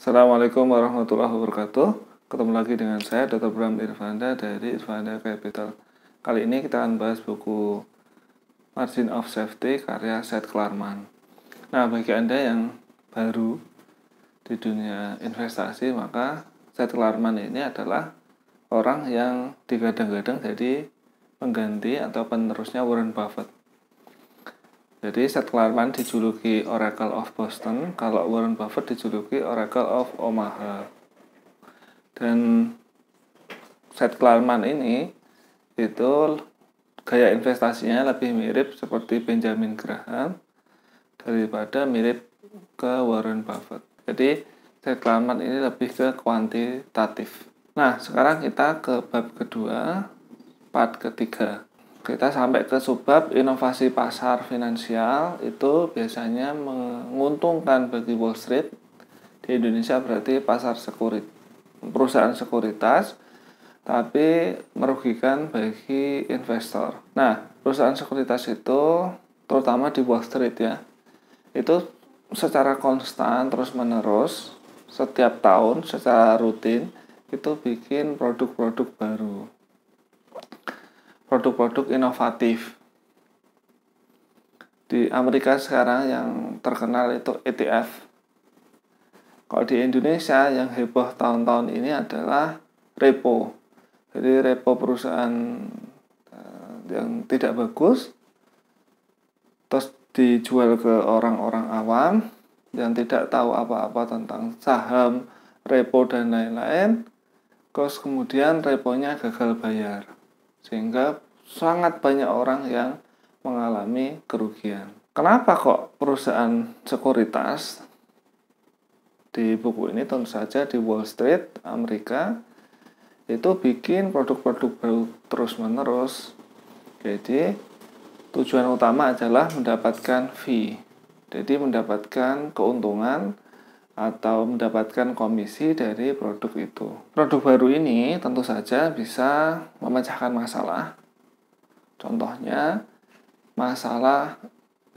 Assalamualaikum warahmatullahi wabarakatuh. Ketemu lagi dengan saya Dr. Bram Irvanda dari Irvanda Capital. Kali ini kita akan bahas buku Margin of Safety karya Seth Klarman. Nah, bagi Anda yang baru di dunia investasi, maka Seth Klarman ini adalah orang yang digadang-gadang jadi pengganti atau penerusnya Warren Buffett. Jadi Seth Klarman dijuluki Oracle of Boston, kalau Warren Buffett dijuluki Oracle of Omaha. Dan Seth Klarman ini itu gaya investasinya lebih mirip seperti Benjamin Graham daripada mirip ke Warren Buffett. Jadi Seth Klarman ini lebih ke kuantitatif. Nah, sekarang kita ke bab kedua, part ketiga. Kita sampai ke subbab inovasi pasar finansial. Itu biasanya menguntungkan bagi Wall Street. Di Indonesia berarti pasar perusahaan sekuritas, tapi merugikan bagi investor. Nah, perusahaan sekuritas itu terutama di Wall Street ya, itu secara konstan terus menerus setiap tahun secara rutin itu bikin produk-produk baru, produk-produk inovatif. Di Amerika sekarang yang terkenal itu ETF. Kalau di Indonesia yang heboh tahun-tahun ini adalah repo. Jadi repo perusahaan yang tidak bagus terus dijual ke orang-orang awam yang tidak tahu apa-apa tentang saham, repo dan lain-lain. Terus kemudian reponya gagal bayar, sehingga sangat banyak orang yang mengalami kerugian. Kenapa kok perusahaan sekuritas di buku ini, tentu saja di Wall Street, Amerika, itu bikin produk-produk baru terus-menerus. Jadi tujuan utama adalah mendapatkan fee, jadi mendapatkan keuntungan atau mendapatkan komisi dari produk itu. Produk baru ini tentu saja bisa memecahkan masalah. Contohnya, masalah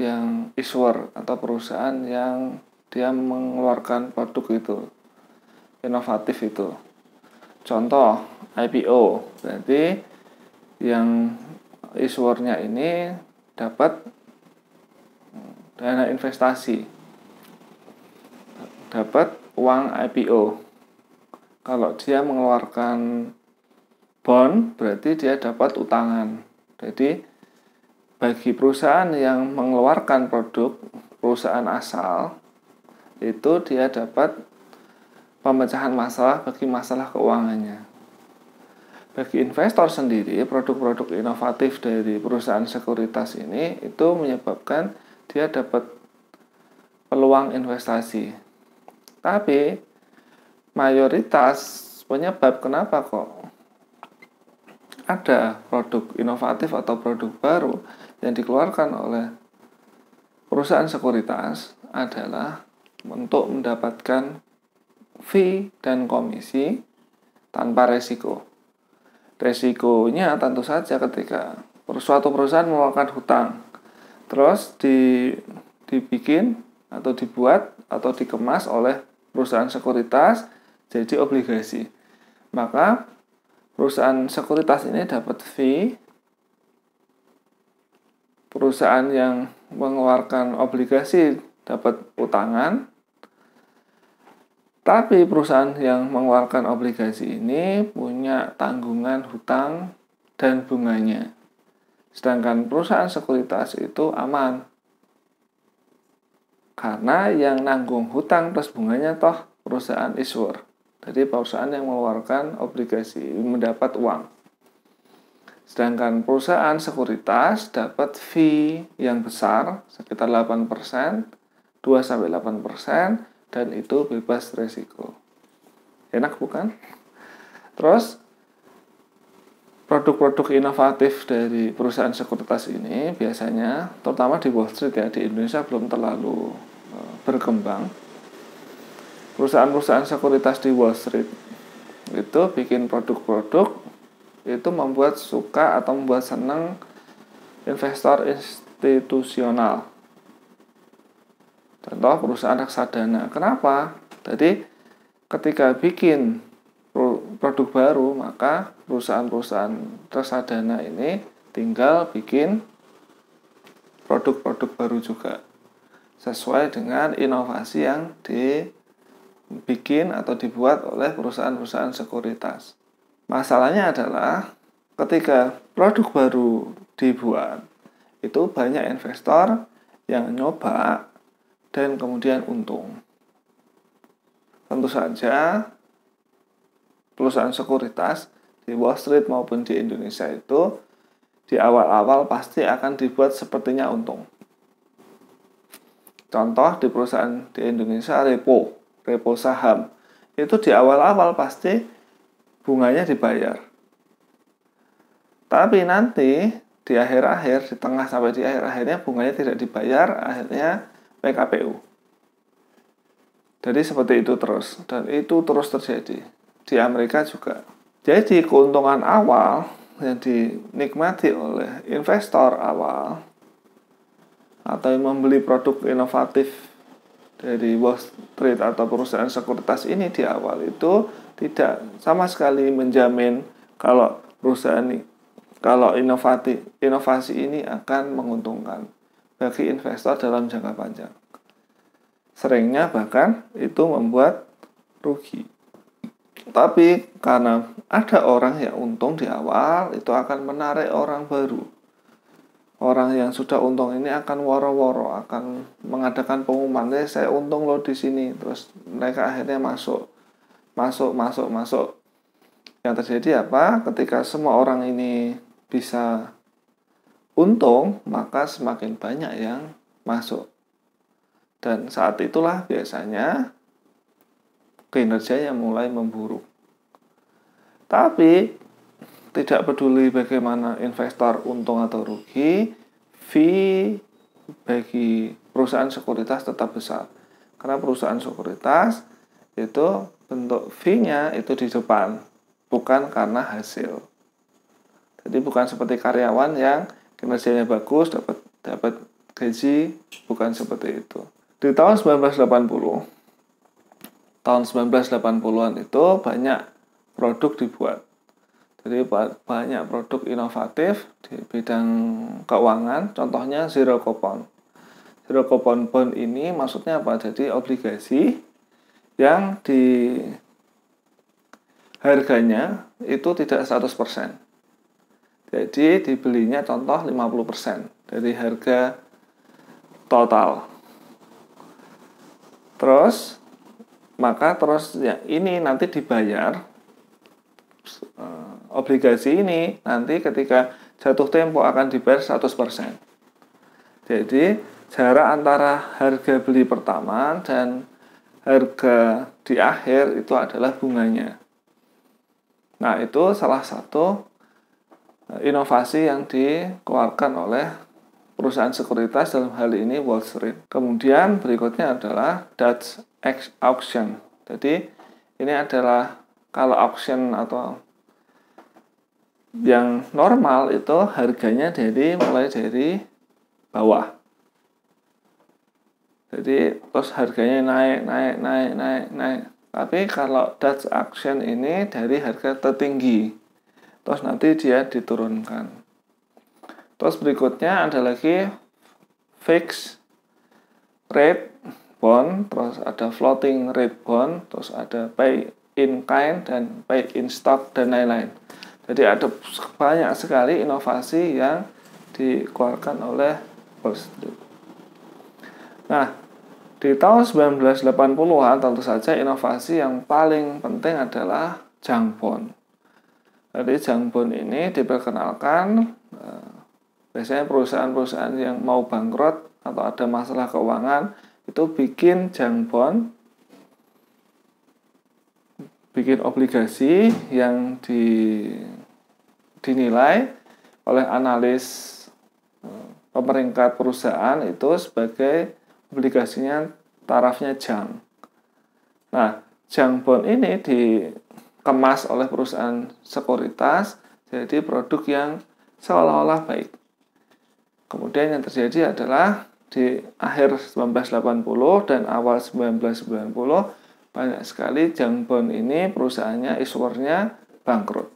yang issuer atau perusahaan yang dia mengeluarkan produk itu, inovatif itu. Contoh, IPO. Berarti yang issuernya ini dapat dana investasi, dapat uang IPO. Kalau dia mengeluarkan bond, berarti dia dapat utangan. Jadi bagi perusahaan yang mengeluarkan produk, perusahaan asal, itu dia dapat pemecahan masalah bagi masalah keuangannya. Bagi investor sendiri, produk-produk inovatif dari perusahaan sekuritas ini itu menyebabkan dia dapat peluang investasi. Tapi mayoritas penyebab kenapa kok ada produk inovatif atau produk baru yang dikeluarkan oleh perusahaan sekuritas adalah untuk mendapatkan fee dan komisi tanpa resiko. Resikonya tentu saja ketika suatu perusahaan mengeluarkan hutang, terus dibikin atau dibuat atau dikemas oleh perusahaan sekuritas jadi obligasi. Maka perusahaan sekuritas ini dapat fee, perusahaan yang mengeluarkan obligasi dapat utangan, tapi perusahaan yang mengeluarkan obligasi ini punya tanggungan hutang dan bunganya. Sedangkan perusahaan sekuritas itu aman, karena yang nanggung hutang plus bunganya toh perusahaan issuer. Jadi perusahaan yang mengeluarkan obligasi mendapat uang. Sedangkan perusahaan sekuritas dapat fee yang besar sekitar 8%, 2-8%, dan itu bebas resiko. Enak bukan? Terus produk-produk inovatif dari perusahaan sekuritas ini biasanya, terutama di Wall Street ya, di Indonesia belum terlalu berkembang. Perusahaan-perusahaan sekuritas di Wall Street itu bikin produk-produk itu membuat suka atau membuat senang investor institusional. Contoh perusahaan reksadana. Kenapa? Jadi ketika bikin produk baru, maka perusahaan-perusahaan reksadana ini tinggal bikin produk-produk baru juga sesuai dengan inovasi yang dibikin atau dibuat oleh perusahaan-perusahaan sekuritas. Masalahnya adalah ketika produk baru dibuat, itu banyak investor yang nyoba dan kemudian untung. Tentu saja perusahaan sekuritas di Wall Street maupun di Indonesia itu di awal-awal pasti akan dibuat sepertinya untung. Contoh di perusahaan di Indonesia repo saham. Itu di awal-awal pasti bunganya dibayar. Tapi nanti di akhir-akhir, di tengah sampai di akhir-akhirnya bunganya tidak dibayar, akhirnya PKPU. Jadi seperti itu terus, dan itu terus terjadi. Di Amerika juga. Jadi keuntungan awal yang dinikmati oleh investor awal atau yang membeli produk inovatif dari Wall Street atau perusahaan sekuritas ini di awal itu tidak sama sekali menjamin kalau inovasi ini akan menguntungkan bagi investor dalam jangka panjang. Seringnya bahkan itu membuat rugi. Tapi karena ada orang yang untung di awal, itu akan menarik orang baru. Orang yang sudah untung ini akan woro-woro, akan mengadakan pengumuman, saya untung loh di sini. Terus mereka akhirnya masuk. Yang terjadi apa? Ketika semua orang ini bisa untung, maka semakin banyak yang masuk. Dan saat itulah biasanya kinerjanya mulai memburuk. Tapi tidak peduli bagaimana investor untung atau rugi, fee bagi perusahaan sekuritas tetap besar. Karena perusahaan sekuritas itu bentuk fee-nya itu di depan, bukan karena hasil. Jadi bukan seperti karyawan yang kinerjanya bagus dapat gaji, bukan seperti itu. Di tahun 1980-an itu banyak produk dibuat. Jadi banyak produk inovatif di bidang keuangan, contohnya zero coupon. Zero coupon bond ini maksudnya apa? Jadi obligasi yang di harganya itu tidak 100%. Jadi dibelinya contoh 50% dari harga total. Terus ya ini nanti dibayar, obligasi ini nanti ketika jatuh tempo akan dibayar 100%. Jadi jarak antara harga beli pertama dan harga di akhir itu adalah bunganya. Nah, itu salah satu inovasi yang dikeluarkan oleh perusahaan sekuritas, dalam hal ini Wall Street. Kemudian berikutnya adalah Dutch auction. Jadi ini adalah kalau auction atau yang normal itu harganya mulai dari bawah. Jadi terus harganya naik. Tapi kalau Dutch auction ini dari harga tertinggi, terus nanti dia diturunkan. Terus berikutnya ada lagi fixed rate bond, terus ada floating rate bond, terus ada pay in kind dan pay in stock dan lain-lain. Jadi ada banyak sekali inovasi yang dikeluarkan oleh Wall Street. Nah, di tahun 1980-an tentu saja inovasi yang paling penting adalah junk bond. Jadi junk bond ini diperkenalkan biasanya perusahaan-perusahaan yang mau bangkrut atau ada masalah keuangan itu bikin junk bond, bikin obligasi yang dinilai oleh analis pemeringkat perusahaan itu sebagai obligasinya tarafnya junk. Nah, junk bond ini dikemas oleh perusahaan sekuritas jadi produk yang seolah-olah baik. Kemudian yang terjadi adalah di akhir 1980 dan awal 1990 banyak sekali junk bond ini perusahaannya, issuernya bangkrut.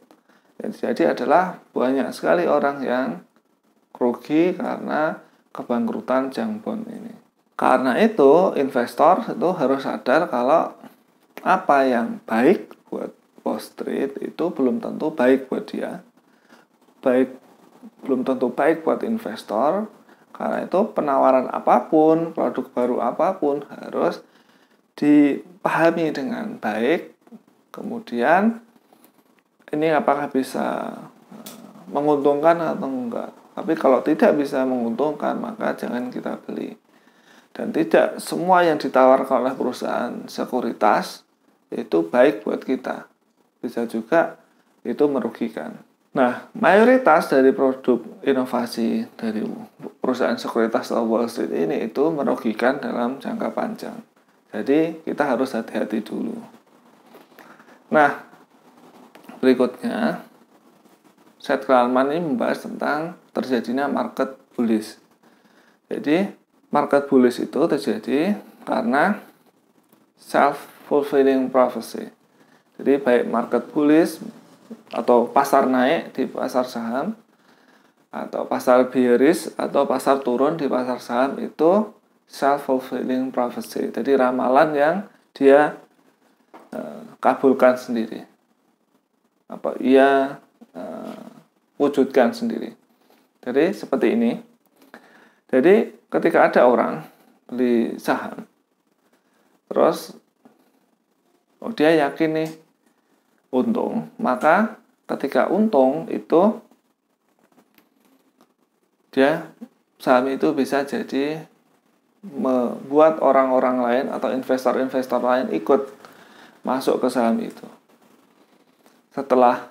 Jadi adalah banyak sekali orang yang rugi karena kebangkrutan junk bond ini. Karena itu investor itu harus sadar kalau apa yang baik buat Wall Street itu belum tentu baik buat dia. Belum tentu baik buat investor. Karena itu penawaran apapun, produk baru apapun harus dipahami dengan baik. Kemudian ini apakah bisa menguntungkan atau enggak. Tapi kalau tidak bisa menguntungkan, maka jangan kita beli. Dan tidak semua yang ditawarkan oleh perusahaan sekuritas itu baik buat kita. Bisa juga itu merugikan. Nah, mayoritas dari produk inovasi dari perusahaan sekuritas atau Wall Street ini itu merugikan dalam jangka panjang. Jadi, kita harus hati-hati dulu. Nah, berikutnya, Seth Klarman ini membahas tentang terjadinya market bullish. Jadi, market bullish itu terjadi karena self-fulfilling prophecy. Jadi, baik market bullish atau pasar naik di pasar saham, atau pasar bearish atau pasar turun di pasar saham itu self-fulfilling prophecy. Jadi ramalan yang dia kabulkan sendiri. Ia wujudkan sendiri. Jadi seperti ini. Jadi ketika ada orang beli saham, terus dia yakin nih untung, maka ketika untung itu saham itu bisa jadi membuat orang-orang lain atau investor-investor lain ikut masuk ke saham itu. Setelah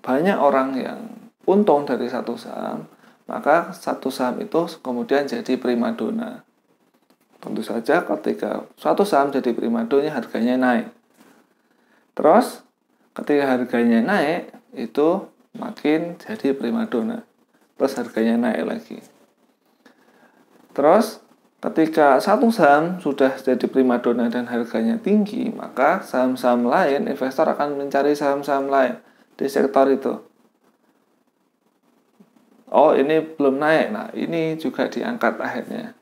banyak orang yang untung dari satu saham, maka satu saham itu kemudian jadi primadona. Tentu saja ketika suatu saham jadi primadona, harganya naik. Terus ketika harganya naik, itu makin jadi primadona. Terus harganya naik lagi. Terus ketika satu saham sudah jadi primadona dan harganya tinggi, maka saham-saham lain, investor akan mencari saham-saham lain di sektor itu. Oh, ini belum naik. Nah, ini juga diangkat akhirnya.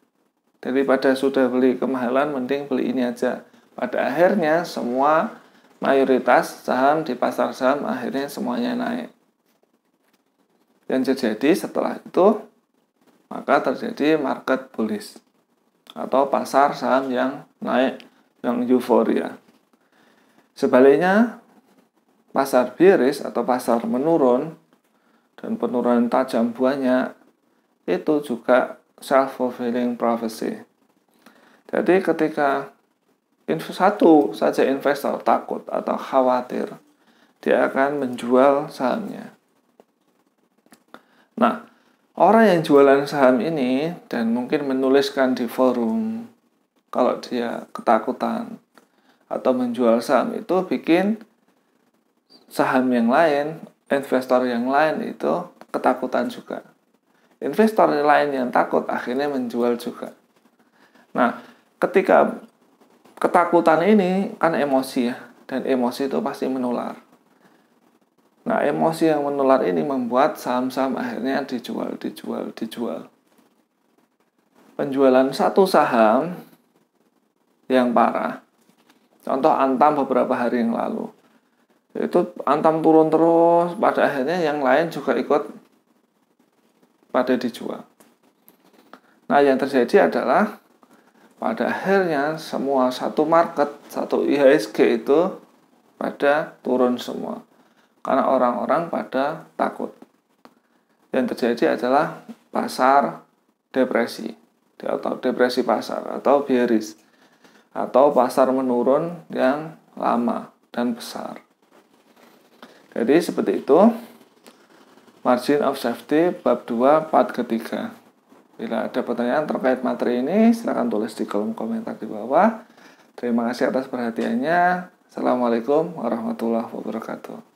Daripada sudah beli kemahalan, mending beli ini aja. Pada akhirnya semua mayoritas saham di pasar saham akhirnya semuanya naik. Yang terjadi setelah itu, maka terjadi market bullish atau pasar saham yang naik, yang euforia. Sebaliknya, pasar bearish atau pasar menurun dan penurunan tajam banyak itu juga self-fulfilling prophecy. Jadi ketika satu saja investor takut atau khawatir, dia akan menjual sahamnya. Nah, orang yang jualan saham ini dan mungkin menuliskan di forum kalau dia ketakutan atau menjual saham itu bikin saham yang lain, investor yang lain itu ketakutan juga. Investor lain yang takut akhirnya menjual juga. Nah, ketika ketakutan ini kan emosi ya, dan emosi itu pasti menular. Nah, emosi yang menular ini membuat saham-saham akhirnya dijual. Penjualan satu saham yang parah, contoh Antam beberapa hari yang lalu, itu Antam turun terus, pada akhirnya yang lain juga ikut pada dijual. Nah, yang terjadi adalah pada akhirnya semua satu market, satu IHSG itu pada turun semua. Karena orang-orang pada takut. Yang terjadi adalah pasar depresi, atau depresi pasar, atau bearish, atau pasar menurun yang lama dan besar. Jadi seperti itu. Margin of safety bab 2 part ketiga. Bila ada pertanyaan terkait materi ini, silakan tulis di kolom komentar di bawah. Terima kasih atas perhatiannya. Assalamualaikum warahmatullahi wabarakatuh.